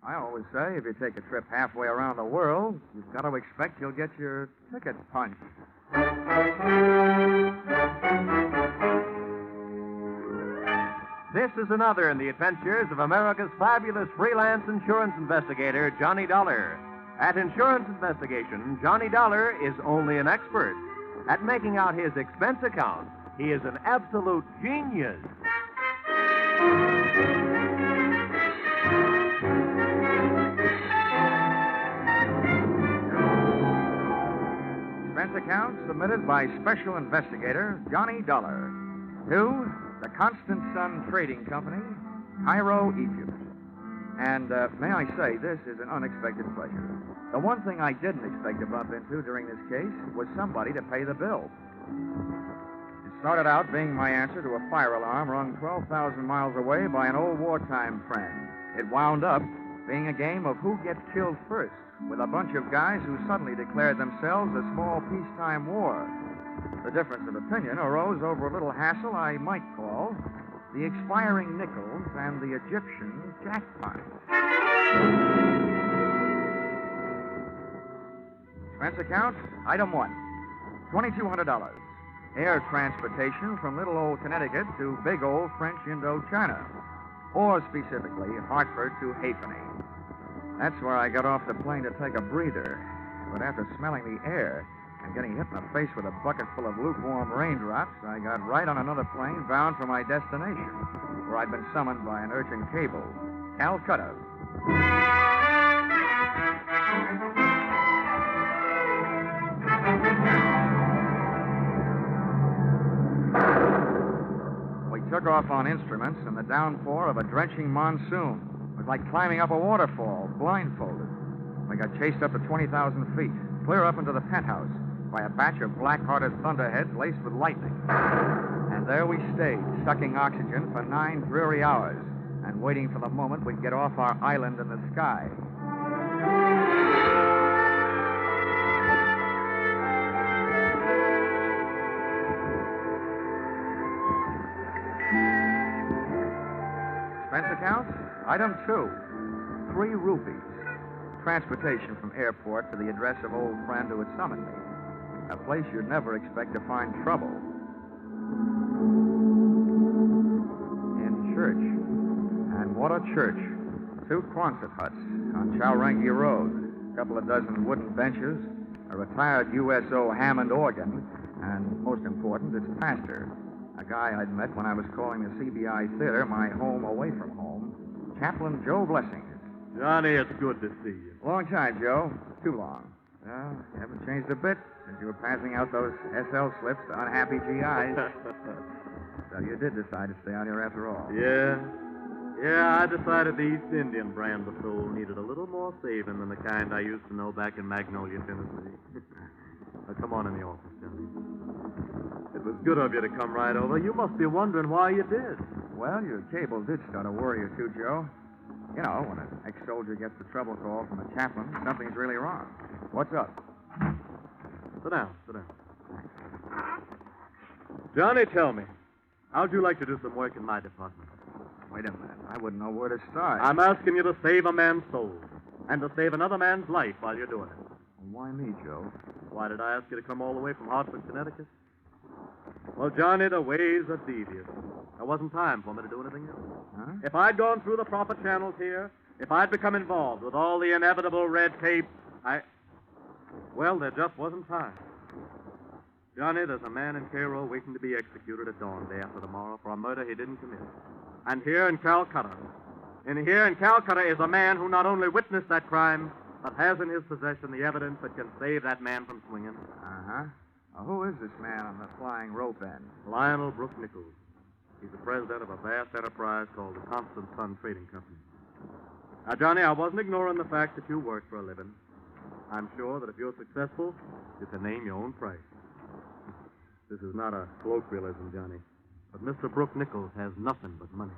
I always say if you take a trip halfway around the world, you've got to expect you'll get your ticket punched. This is another in the adventures of America's fabulous freelance insurance investigator, Johnny Dollar. At insurance investigation, Johnny Dollar is only an expert. At making out his expense account, he is an absolute genius. Expense account submitted by Special Investigator Johnny Dollar to the Constant Sun Trading Company, Cairo, Egypt. And may I say, this is an unexpected pleasure. The one thing I didn't expect to bump into during this case was somebody to pay the bill. It started out being my answer to a fire alarm rung 12,000 miles away by an old wartime friend. It wound up being a game of who gets killed first, with a bunch of guys who suddenly declared themselves a small peacetime war. The difference of opinion arose over a little hassle I might call the expiring nickels and the Egyptian jackpot. Expense account, item 1, $2,200. Air transportation from little old Connecticut to big old French Indochina, or specifically Hartford to Halfpenny. That's where I got off the plane to take a breather. But after smelling the air and getting hit in the face with a bucket full of lukewarm raindrops, I got right on another plane bound for my destination, where I'd been summoned by an urgent cable, Calcutta. We took off on instruments in the downpour of a drenching monsoon. It was like climbing up a waterfall, blindfolded. We got chased up to 20,000 feet, clear up into the penthouse, by a batch of black-hearted thunderheads laced with lightning. And there we stayed, sucking oxygen for 9 dreary hours and waiting for the moment we'd get off our island in the sky. Expense account, item 2, 3 rupees. Transportation from airport to the address of old friend who had summoned me. A place you'd never expect to find trouble. In church. And what a church. 2 Quonset huts on Chowrangi Road. A couple of dozen wooden benches, a retired USO Hammond organ, and, most important, its pastor. A guy I'd met when I was calling the CBI Theater my home away from home, Chaplain Joe Blessing. Johnny, it's good to see you. Long time, Joe. Too long. Well, you haven't changed a bit since you were passing out those SL slips to unhappy GIs. So you did decide to stay out here after all. Yeah, I decided the East Indian brand of soul needed a little more saving than the kind I used to know back in Magnolia, Tennessee. Now, come on in the office, Johnny. It was good of you to come right over. You must be wondering why you did. Well, your cable did start a worry or two, Joe. You know, when an ex-soldier gets the trouble call from a chaplain, something's really wrong. What's up? Sit down. Johnny, tell me, how'd you like to do some work in my department? Wait a minute. I wouldn't know where to start. I'm asking you to save a man's soul and to save another man's life while you're doing it. Why me, Joe? Why did I ask you to come all the way from Hartford, Connecticut? Well, Johnny, the ways are devious. There wasn't time for me to do anything else. Huh? If I'd gone through the proper channels here, if I'd become involved with all the inevitable red tape, well, there just wasn't time. Johnny, there's a man in Cairo waiting to be executed at dawn day after tomorrow for a murder he didn't commit. And here in Calcutta is a man who not only witnessed that crime, but has in his possession the evidence that can save that man from swinging. Uh-huh. Now, who is this man on the flying rope end? Lionel Brooke Nichols. He's the president of a vast enterprise called the Constant Sun Trading Company. Now, Johnny, I wasn't ignoring the fact that you work for a living. I'm sure that if you're successful, you can name your own price. This is not a colloquialism, Johnny, but Mr. Brooke Nichols has nothing but money.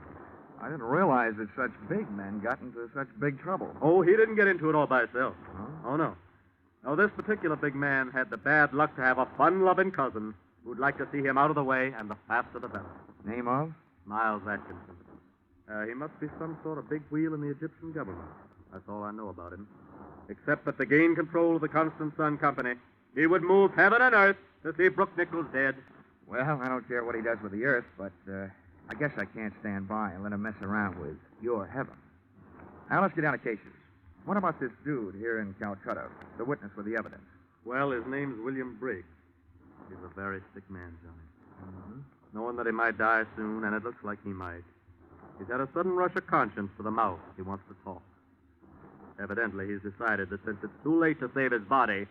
I didn't realize that such big men got into such big trouble. Oh, he didn't get into it all by himself. Huh? Oh, no. No, this particular big man had the bad luck to have a fun-loving cousin who'd like to see him out of the way, and the faster the better. Name of? Miles Atkinson. He must be some sort of big wheel in the Egyptian government. That's all I know about him. Except that to gain control of the Constant Sun Company, he would move heaven and earth to see Brooke Nichols dead. Well, I don't care what he does with the earth, but I guess I can't stand by and let him mess around with your heaven. Now, let's get down to cases. What about this dude here in Calcutta, the witness with the evidence? Well, his name's William Briggs. He's a very sick man, Johnny. Mm-hmm. Knowing that he might die soon, and it looks like he might. He's had a sudden rush of conscience for the mouth. He wants to talk. Evidently, he's decided that since it's too late to save his body,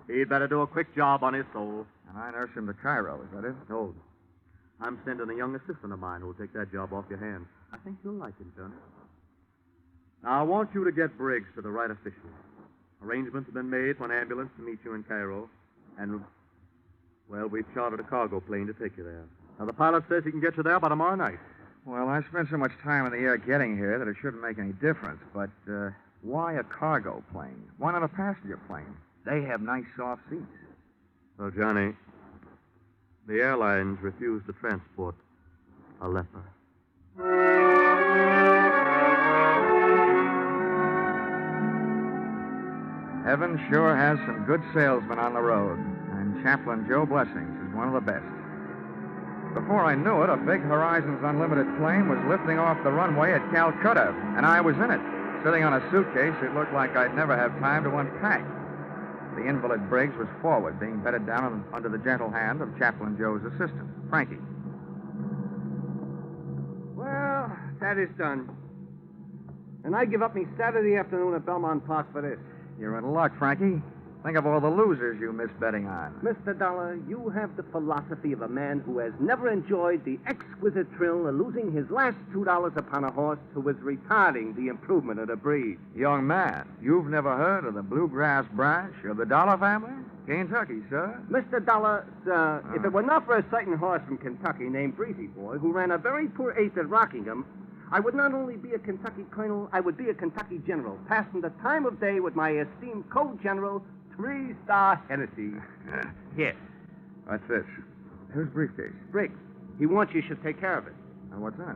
he'd better do a quick job on his soul. And I nurse him to Cairo, is that it? No. I'm sending a young assistant of mine who'll take that job off your hands. I think you'll like him, Johnny. Now, I want you to get Briggs to the right officials. Arrangements have been made for an ambulance to meet you in Cairo, and, well, we've chartered a cargo plane to take you there. Now, the pilot says he can get you there by tomorrow night. Well, I spent so much time in the air getting here that it shouldn't make any difference, but why a cargo plane? Why not a passenger plane? They have nice soft seats. Well, Johnny, the airlines refuse to transport a leper. Heaven sure has some good salesmen on the road, and Chaplain Joe Blessings is one of the best. Before I knew it, a big Horizons Unlimited plane was lifting off the runway at Calcutta, and I was in it. Sitting on a suitcase, it looked like I'd never have time to unpack. The invalid Briggs was forward, being bedded down under the gentle hand of Chaplain Joe's assistant, Frankie. Well, that is done. And I give up me Saturday afternoon at Belmont Park for this. You're in luck, Frankie. Think of all the losers you missed betting on. Mr. Dollar, you have the philosophy of a man who has never enjoyed the exquisite thrill of losing his last $2 upon a horse who was retarding the improvement of the breed. Young man, you've never heard of the Bluegrass branch of the Dollar family? Kentucky, sir. Mr. Dollar, sir, if it were not for a certain horse from Kentucky named Breezy Boy, who ran a very poor eighth at Rockingham, I would not only be a Kentucky colonel, I would be a Kentucky general, passing the time of day with my esteemed co-general, 3-star Hennessy. Yes. What's this? Whose briefcase? Briggs. He wants you should take care of it. And what's in it?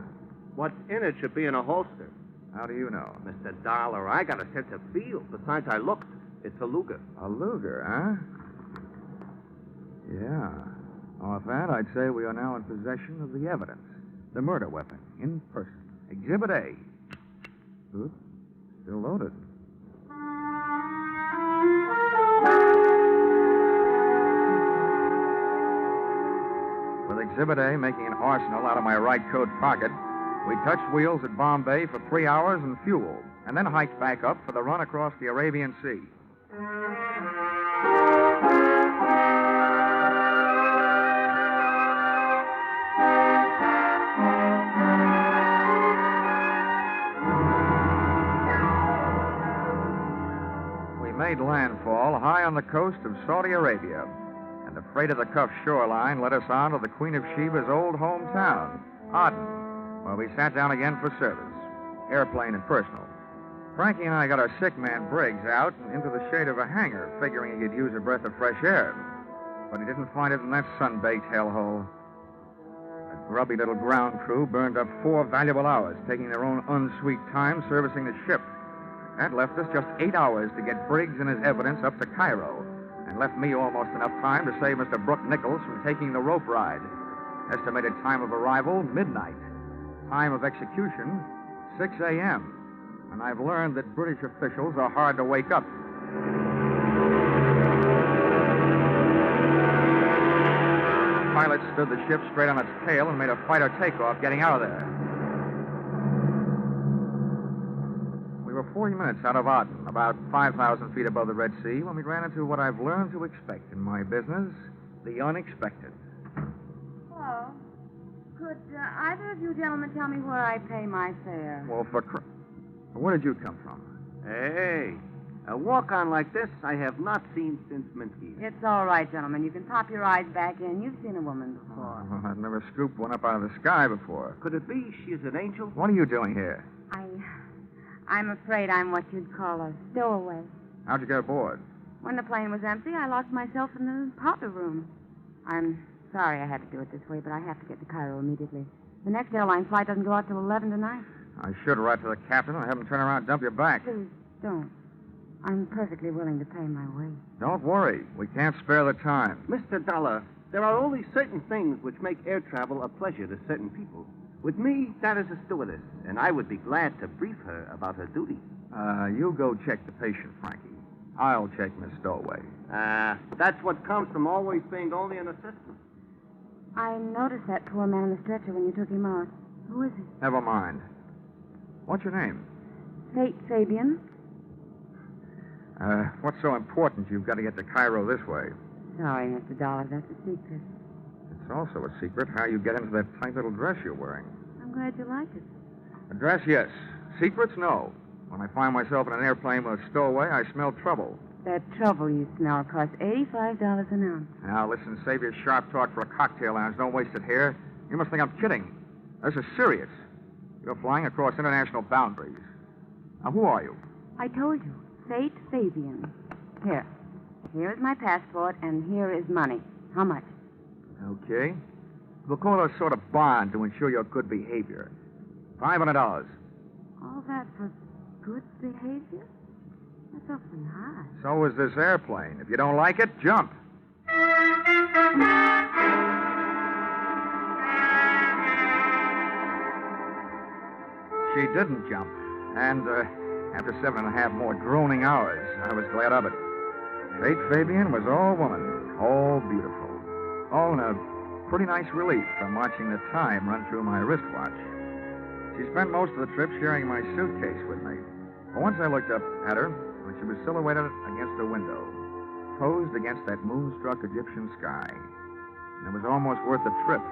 What's in it should be in a holster. How do you know? Mr. Dollar, I got a sense of feel. Besides, I looked. It's a Luger. A Luger, huh? Yeah. Off that, I'd say we are now in possession of the evidence. The murder weapon, in person. Exhibit A. Oops. Still loaded. With Exhibit A making an arsenal out of my right coat pocket, we touched wheels at Bombay for 3 hours and fuel, and then hiked back up for the run across the Arabian Sea. We made landfall high on the coast of Saudi Arabia, and the freight of the Cuff shoreline led us on to the Queen of Sheba's old hometown, Aden, where we sat down again for service, airplane and personal. Frankie and I got our sick man Briggs out and into the shade of a hangar, figuring he could use a breath of fresh air. But he didn't find it in that sun-baked hellhole. The grubby little ground crew burned up 4 valuable hours, taking their own unsweet time servicing the ship. That left us just 8 hours to get Briggs and his evidence up to Cairo, and left me almost enough time to save Mr. Brooke Nichols from taking the rope ride. Estimated time of arrival, midnight. Time of execution, 6 a.m. And I've learned that British officials are hard to wake up. The pilot stood the ship straight on its tail and made a fighter takeoff, getting out of there. We were 40 minutes out of Aden, about 5,000 feet above the Red Sea, when we ran into what I've learned to expect in my business, the unexpected. Hello. Could either of you gentlemen tell me where I pay my fare? Well, where did you come from? Hey, a walk-on like this I have not seen since Minsky. It's all right, gentlemen. You can pop your eyes back in. You've seen a woman before. Oh, I've never scooped one up out of the sky before. Could it be she's an angel? What are you doing here? I'm afraid I'm what you'd call a stowaway. How'd you get aboard? When the plane was empty, I locked myself in the powder room. I'm sorry I had to do it this way, but I have to get to Cairo immediately. The next airline flight doesn't go out till 11 tonight. I should write to the captain and have him turn around and dump you back. Please don't. I'm perfectly willing to pay my way. Don't worry. We can't spare the time. Mr. Dollar, there are only certain things which make air travel a pleasure to certain people. With me, that is a stewardess, and I would be glad to brief her about her duties. You go check the patient, Frankie. I'll check Miss Stowaway. That's what comes from always being only an assistant. I noticed that poor man on the stretcher when you took him out. Who is he? Never mind. What's your name? Fate Fabian. What's so important you've got to get to Cairo this way? Sorry, Mr. Dollar, that's a secret. It's also a secret how you get into that tight little dress you're wearing. I'm glad you like it. A dress, yes. Secrets, no. When I find myself in an airplane with a stowaway, I smell trouble. That trouble you smell costs $85 an ounce. Now, listen, save your sharp talk for a cocktail lounge. Don't waste it here. You must think I'm kidding. This is serious. You're flying across international boundaries. Now, who are you? I told you. Fate Fabian. Here. Here is my passport, and here is money. How much? Okay. We'll call it a sort of bond to ensure your good behavior. $500. All that for good behavior? That's awfully high. So is this airplane. If you don't like it, jump. She didn't jump. And, after 7.5 more droning hours, I was glad of it. Fate Fabian was all woman, all beautiful. All in a pretty nice relief from watching the time run through my wristwatch. She spent most of the trip sharing my suitcase with me. But once I looked up at her, when she was silhouetted against a window, posed against that moonstruck Egyptian sky. And it was almost worth the trip,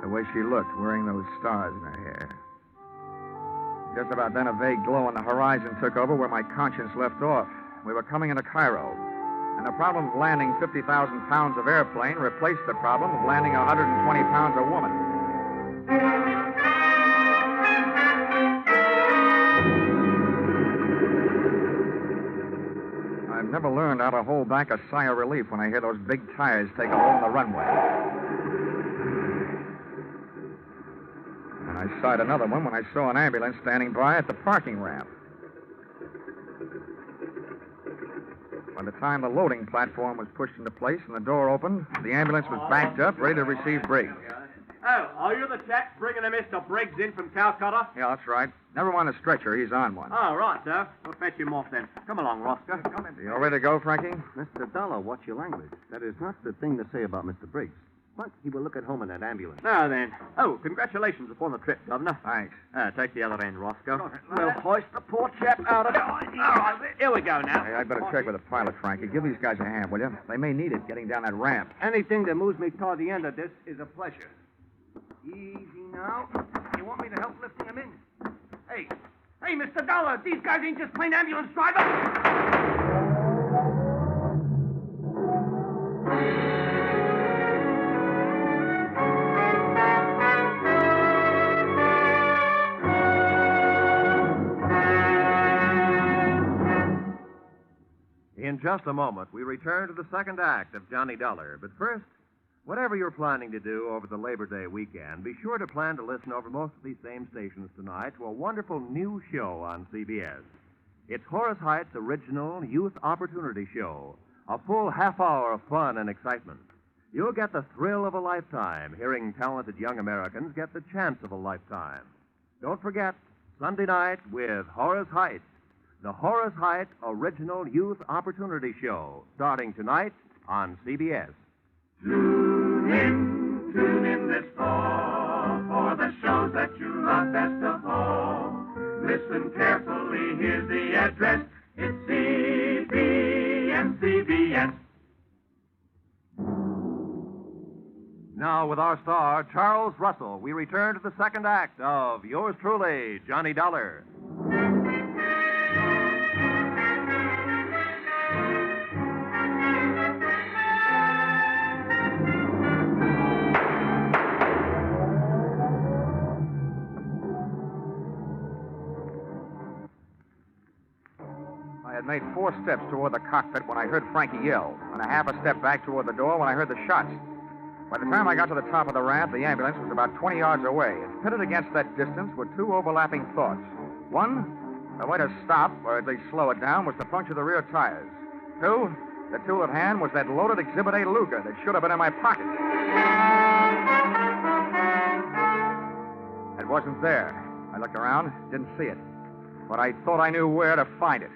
the way she looked, wearing those stars in her hair. Just about then, a vague glow on the horizon took over where my conscience left off. We were coming into Cairo, and the problem of landing 50,000 pounds of airplane replaced the problem of landing 120 pounds of woman. I've never learned how to hold back a sigh of relief when I hear those big tires take a hole in the runway. And I sighed another one when I saw an ambulance standing by at the parking ramp. By the time the loading platform was pushed into place and the door opened, the ambulance was backed up, ready to receive Briggs. Oh, are you the chap bringing a Mr. Briggs in from Calcutta? Yeah, that's right. Never mind the stretcher. He's on one. Oh, right, sir. We'll fetch him off then. Come along, Roscoe. Come in. You all ready to go, Frankie? Mr. Dollar, watch your language. That is not the thing to say about Mr. Briggs. But he will look at home in that ambulance. Now then. Oh, congratulations upon the trip, Governor. Thanks. Take the other end, Roscoe. We'll hoist the poor chap out of it. All right, here we go now. Hey, I'd better check with the pilot, Frankie. Give these guys a hand, will you? They may need it getting down that ramp. Anything that moves me toward the end of this is a pleasure. Easy now. You want me to help lifting him in? Hey, Mr. Dollar, these guys ain't just plain ambulance drivers. In just a moment, we return to the second act of Johnny Dollar. But first, whatever you're planning to do over the Labor Day weekend, be sure to plan to listen over most of these same stations tonight to a wonderful new show on CBS. It's Horace Height's original Youth Opportunity Show, a full half hour of fun and excitement. You'll get the thrill of a lifetime hearing talented young Americans get the chance of a lifetime. Don't forget, Sunday night with Horace Height, the Horace Height Original Youth Opportunity Show, starting tonight on CBS. Tune in this fall for the shows that you love best of all. Listen carefully, here's the address. It's CBS. Now, with our star, Charles Russell, we return to the second act of yours truly, Johnny Dollar. I had made 4 steps toward the cockpit when I heard Frankie yell, and a half a step back toward the door when I heard the shots. By the time I got to the top of the ramp, the ambulance was about 20 yards away. And pitted against that distance were two overlapping thoughts. One, the way to stop, or at least slow it down, was to puncture the rear tires. Two, the tool at hand was that loaded Exhibit A Luger that should have been in my pocket. It wasn't there. I looked around, didn't see it. But I thought I knew where to find it.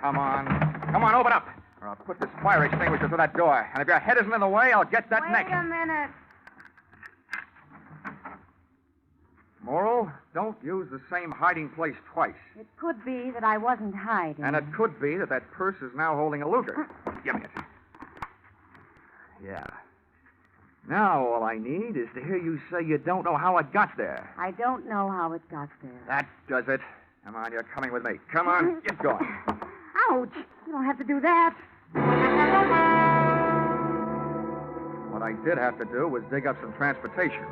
Come on. Come on, open up. Or I'll put this fire extinguisher through that door. And if your head isn't in the way, I'll get that neck. Wait a minute. Moral, don't use the same hiding place twice. It could be that I wasn't hiding. And it could be that that purse is now holding a Luger. Give me it. Yeah. Now all I need is to hear you say you don't know how it got there. I don't know how it got there. That does it. Come on, you're coming with me. Come on, get going. Ouch! You don't have to do that. What I did have to do was dig up some transportation.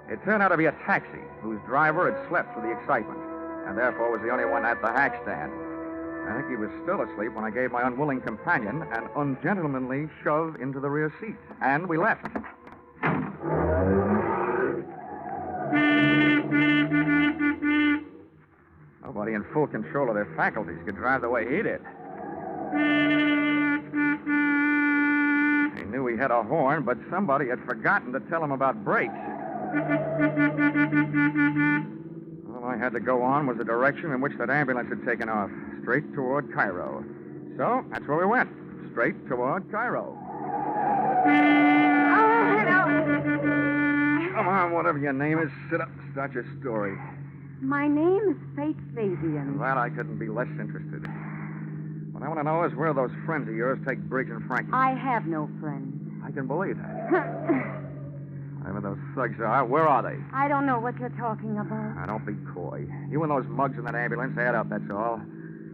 It turned out to be a taxi whose driver had slept through the excitement and therefore was the only one at the hack stand. I think he was still asleep when I gave my unwilling companion an ungentlemanly shove into the rear seat. And we left. Nobody in full control of their faculties could drive the way he did. He knew he had a horn, but somebody had forgotten to tell him about brakes. All I had to go on was the direction in which that ambulance had taken off, straight toward Cairo. So that's where we went, straight toward Cairo. Come on, whatever your name is, sit up and start your story. My name is Fate Fabian. That I couldn't be less interested. What I want to know is where those friends of yours take Briggs and Frankie. I have no friends. I can believe that. Whatever those thugs are, where are they? I don't know what you're talking about. Now, don't be coy. You and those mugs in that ambulance add up, that's all.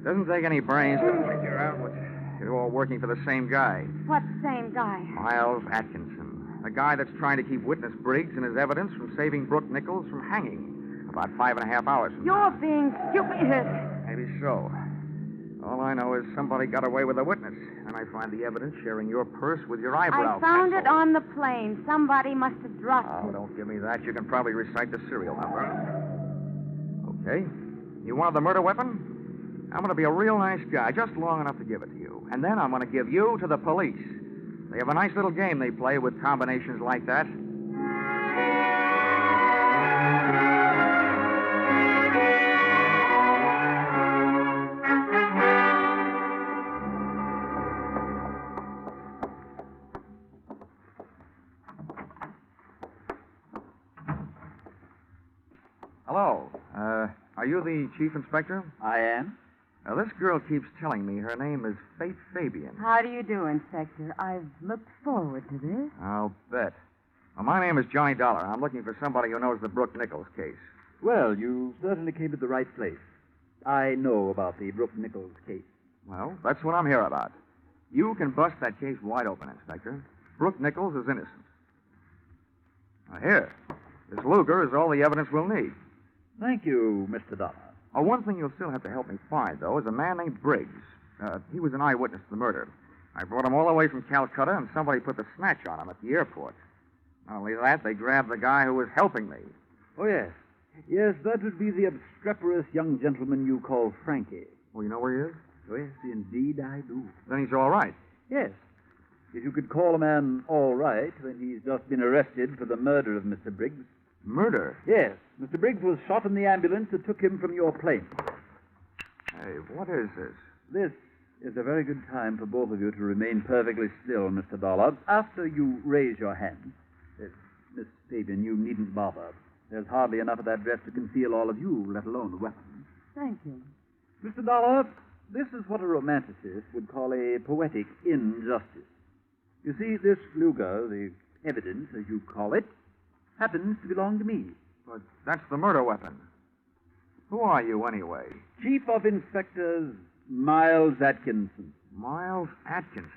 Doesn't take any brains to figure out what you're all working for the same guy. What same guy? Miles Atkinson. The guy that's trying to keep witness Briggs and his evidence from saving Brooke Nichols from hanging about 5.5 hours from You're now. being stupid. Maybe so. All I know is somebody got away with a witness, and I find the evidence sharing your purse with your eyebrow I found pencil. it on the plane. Somebody must have dropped Oh, it. don't give me that. You can probably recite the serial number. Okay. You wanted the murder weapon? I'm going to be a real nice guy, just long enough to give it to you. And then I'm going to give you to the police. They have a nice little game they play with combinations like that. Hello. Are you the chief inspector? I am. Now, this girl keeps telling me her name is Fate Fabian. How do you do, Inspector? I've looked forward to this. I'll bet. Well, my name is Johnny Dollar. I'm looking for somebody who knows the Brooke Nichols case. Well, you certainly came to the right place. I know about the Brooke Nichols case. Well, that's what I'm here about. You can bust that case wide open, Inspector. Brooke Nichols is innocent. Now, here. This Luger is all the evidence we'll need. Thank you, Mr. Dollar. Oh, one thing you'll still have to help me find, though, is a man named Briggs. He was an eyewitness to the murder. I brought him all the way from Calcutta, and somebody put the snatch on him at the airport. Not only that, they grabbed the guy who was helping me. Oh, yes. Yes, that would be the obstreperous young gentleman you call Frankie. Well, you know where he is? Oh, yes, indeed I do. Then he's all right. Yes. If you could call a man all right when he's just been arrested for the murder of Mr. Briggs. Murder? Yes. Mr. Briggs was shot in the ambulance that took him from your plane. Hey, what is this? This is a very good time for both of you to remain perfectly still, Mr. Dollar. After you raise your hand, Miss Fabian, you needn't bother. There's hardly enough of that dress to conceal all of you, let alone the weapon. Thank you. Mr. Dollar, this is what a romanticist would call a poetic injustice. You see, this Luger, the evidence, as you call it, happens to belong to me. But that's the murder weapon. Who are you, anyway? Chief of Inspectors Miles Atkinson. Miles Atkinson.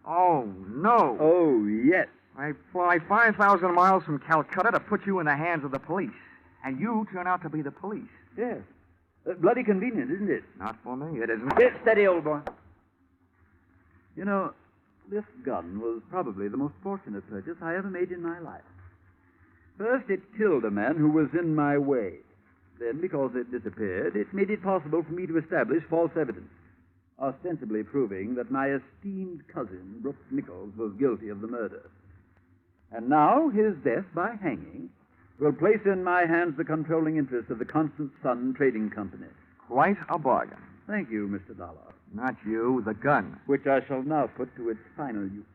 Oh, no. Oh, yes. I fly 5,000 miles from Calcutta to put you in the hands of the police. And you turn out to be the police. Yes. Bloody convenient, isn't it? Not for me, it isn't. Get steady, old boy. You know, This gun was probably the most fortunate purchase I ever made in my life. First, it killed a man who was in my way. Then, because it disappeared, it made it possible for me to establish false evidence, ostensibly proving that my esteemed cousin, Brooke Nichols, was guilty of the murder. And now, his death by hanging will place in my hands the controlling interest of the Constant Sun Trading Company. Quite a bargain. Thank you, Mr. Dollar. Not you, the gun. Which I shall now put to its final use.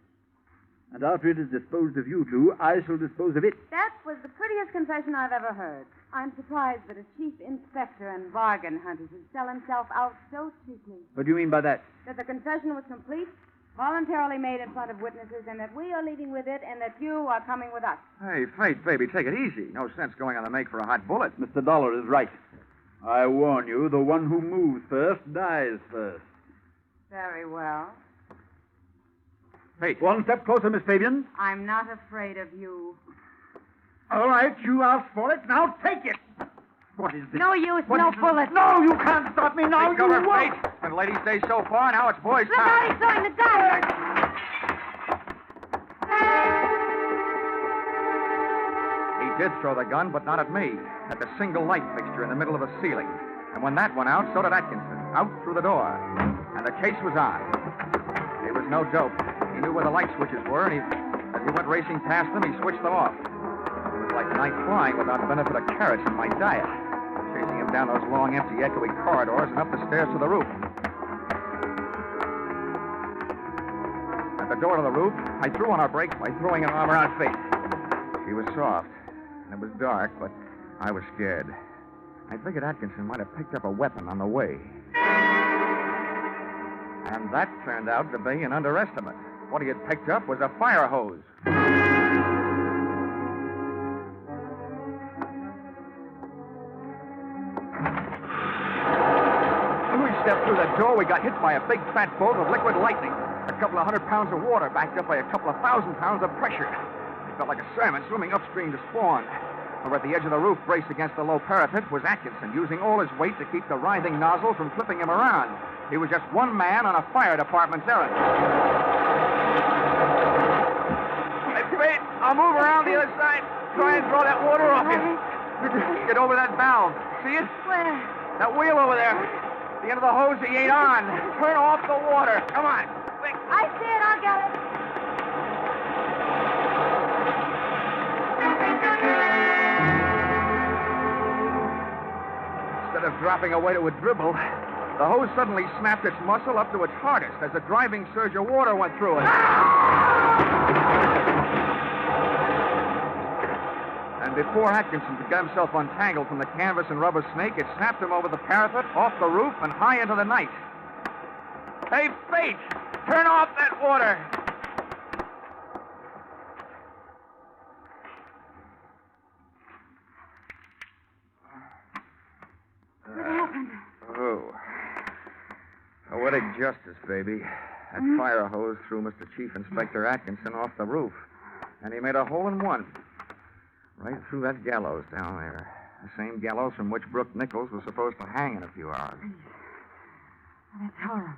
And after it is disposed of you two, I shall dispose of it. That was the prettiest confession I've ever heard. I'm surprised that a chief inspector and bargain hunter should sell himself out so cheaply. What do you mean by that? That the confession was complete, voluntarily made in front of witnesses, and that we are leaving with it, and that you are coming with us. Hey, Fate, baby, take it easy. No sense going on the make for a hot bullet. Mr. Dollar is right. I warn you, the one who moves first dies first. Very well. Fate. One step closer, Miss Fabian. I'm not afraid of you. All right, you asked for it. Now take it. What is this? No use, no bullet. No, you can't stop me now. Take cover, You won't. Fate. And ladies stay so far, now it's boys' Look time. out, he's throwing the gun. He did throw the gun, but not at me. At the single light fixture in the middle of the ceiling. And when that went out, so did Atkinson. Out through the door. And the case was on. He was no dope. He knew where the light switches were, and as he went racing past them, he switched them off. It was like night flying without the benefit of carrots in my diet. Chasing him down those long, empty, echoey corridors and up the stairs to the roof. At the door to the roof, I threw on our brakes by throwing an arm around Fate. She was soft, and it was dark, but I was scared. I figured Atkinson might have picked up a weapon on the way. And that turned out to be an underestimate. What he had picked up was a fire hose. When we stepped through the door, we got hit by a big fat bolt of liquid lightning. A couple of 100 pounds of water backed up by a couple of 1,000 pounds of pressure. It felt like a salmon swimming upstream to spawn. Over at the edge of the roof, braced against the low parapet, was Atkinson, using all his weight to keep the writhing nozzle from flipping him around. He was just one man on a fire department's errand. Hey, wait, I'll move around the other side. Try and throw that water off you. Get over that valve. See it? Where? That wheel over there. The end of the hose he ain't on. Turn off the water. Come on. Quick. I see it, I'll get it. Instead of dropping away to a dribble, the hose suddenly snapped its muscle up to its hardest as a driving surge of water went through it. And before Atkinson could get himself untangled from the canvas and rubber snake, it snapped him over the parapet, off the roof, and high into the night. Hey, Fate! Turn off that water! What happened? Oh. Poetic justice, baby. That fire hose threw Mr. Chief Inspector Atkinson off the roof. And he made a hole in one. Right through that gallows down there. The same gallows from which Brooke Nichols was supposed to hang in a few hours. That's horrible.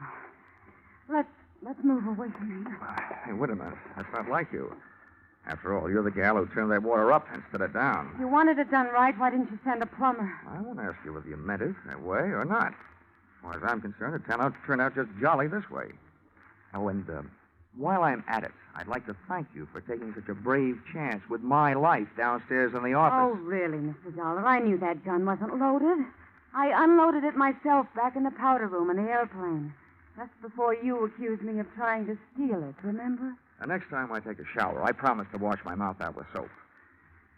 Let's move away from here. Hey, wait a minute. That's not like you. After all, you're the gal who turned that water up instead of down. If you wanted it done right, why didn't you send a plumber? I won't ask you whether you meant it that way or not. As far as I'm concerned, it turned out just jolly this way. Oh, and while I'm at it, I'd like to thank you for taking such a brave chance with my life downstairs in the Oh, office. really, Mr. Dollar? I knew that gun wasn't loaded. I unloaded it myself back in the powder room in the airplane. Just before you accused me of trying to steal it, remember? The next time I take a shower, I promise to wash my mouth out with soap.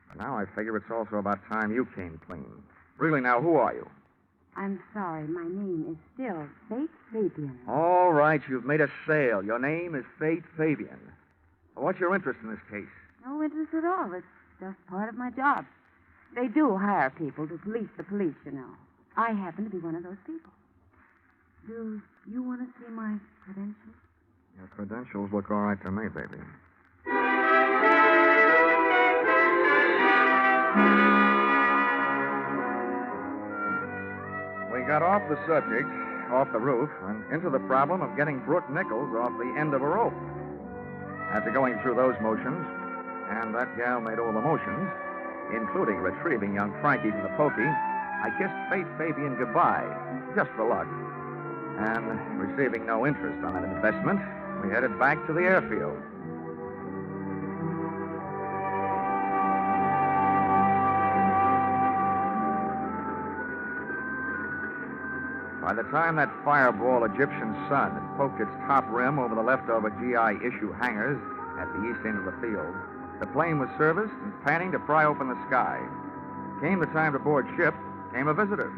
But now I figure it's also about time you came clean. Really, now, who are you? I'm sorry, my name is still Fate Fabian. All right, you've made a sale. Your name is Fate Fabian. What's your interest in this case? No interest at all. It's just part of my job. They do hire people to police the police, you know. I happen to be one of those people. Do you want to see my credentials? Your credentials look all right to me, baby. We got off the subject, off the roof, and into the problem of getting Brooke Nichols off the end of a rope. After going through those motions, and that gal made all the motions, including retrieving young Frankie from the pokey, I kissed Faith Fabian goodbye, just for luck. And receiving no interest on that investment, we headed back to the airfield. By the time that fireball Egyptian sun had poked its top rim over the leftover GI issue hangars at the east end of the field, the plane was serviced and panning to pry open the sky. Came the time to board ship, came a visitor.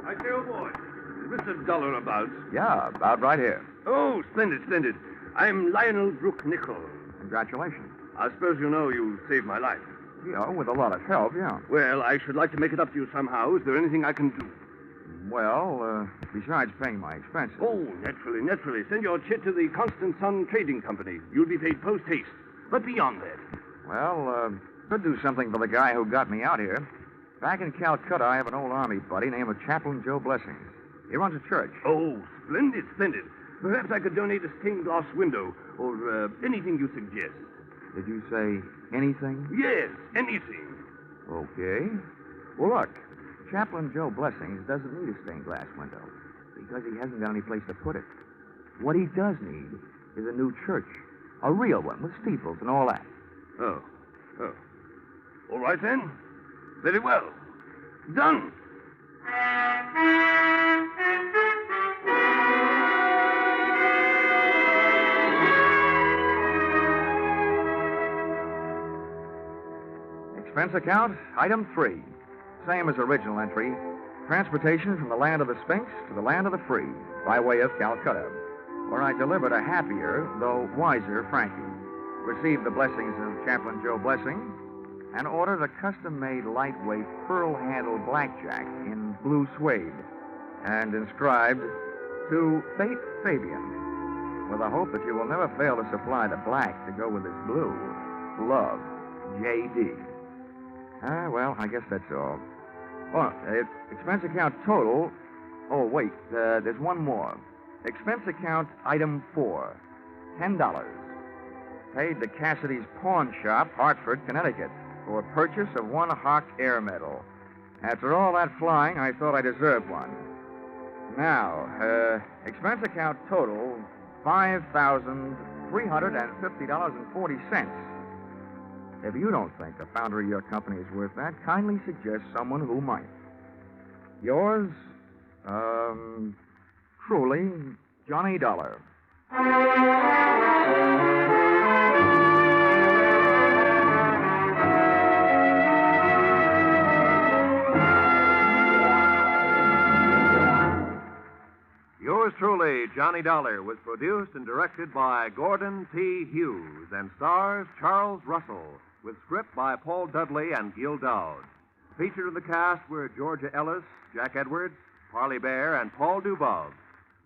I say, oh, boy, is Mr. Dollar about? Yeah, about right here. Oh, splendid, splendid. I'm Lionel Brooke Nichol. Congratulations. I suppose you know you saved my life. Yeah, with a lot of help, yeah. Well, I should like to make it up to you somehow. Is there anything I can do? Well, besides paying my expenses. Oh, naturally, naturally. Send your chit to the Constant Sun Trading Company. You'll be paid post-haste. But beyond that. Well, could do something for the guy who got me out here. Back in Calcutta, I have an old army buddy named Chaplain Joe Blessings. He runs a church. Oh, splendid, splendid. Perhaps I could donate a stained glass window or anything you suggest. Did you say anything? Yes, anything. Okay. Well, look, Chaplain Joe Blessings doesn't need a stained glass window because he hasn't got any place to put it. What he does need is a new church, a real one with steeples and all that. Oh. All right, then. Very well. Done. Expense account, item 3. Same as original entry. Transportation from the land of the Sphinx to the land of the free, by way of Calcutta, where I delivered a happier, though wiser, Frankie. Received the blessings of Chaplain Joe Blessing, and ordered a custom-made lightweight pearl-handled blackjack in blue suede, and inscribed, to Faith Fabian, with the hope that you will never fail to supply the black to go with this blue. Love, J.D. Well, I guess that's all. Oh, expense account total. Oh, wait, there's one more. Expense account item 4, $10. Paid to Cassidy's Pawn Shop, Hartford, Connecticut, for purchase of one Hawk Air Medal. After all that flying, I thought I deserved one. Now, expense account total, $5,350.40. If you don't think the founder of your company is worth that, kindly suggest someone who might. Yours, truly, Johnny Dollar. Yours truly, Johnny Dollar, was produced and directed by Gordon T. Hughes and stars Charles Russell, with script by Paul Dudley and Gil Dowd. Featured in the cast were Georgia Ellis, Jack Edwards, Parley Bear, and Paul Dubov.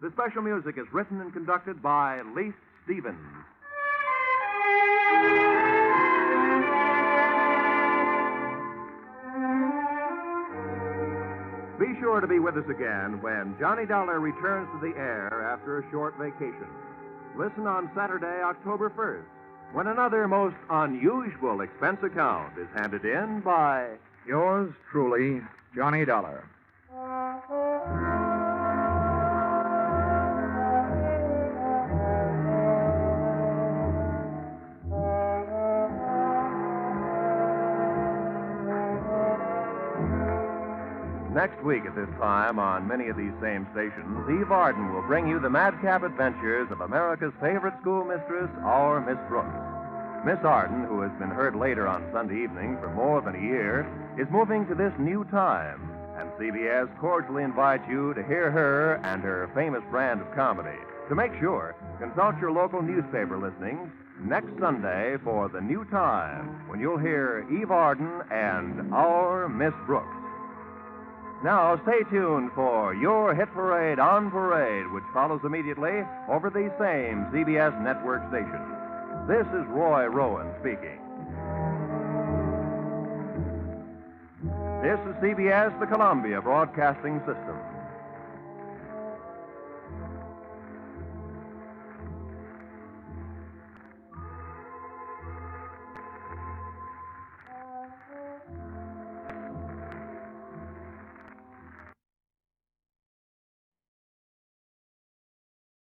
The special music is written and conducted by Leith Stevens. Be sure to be with us again when Johnny Dollar returns to the air after a short vacation. Listen on Saturday, October 1st, when another most unusual expense account is handed in by Yours truly, Johnny Dollar. Next week at this time, on many of these same stations, Eve Arden will bring you the madcap adventures of America's favorite schoolmistress, our Miss Brooks. Miss Arden, who has been heard later on Sunday evening for more than a year, is moving to this new time, and CBS cordially invites you to hear her and her famous brand of comedy. To make sure, consult your local newspaper listings next Sunday for the new time, when you'll hear Eve Arden and our Miss Brooks. Now, stay tuned for Your Hit Parade on Parade, which follows immediately over these same CBS network stations. This is Roy Rowan speaking. This is CBS, the Columbia Broadcasting System.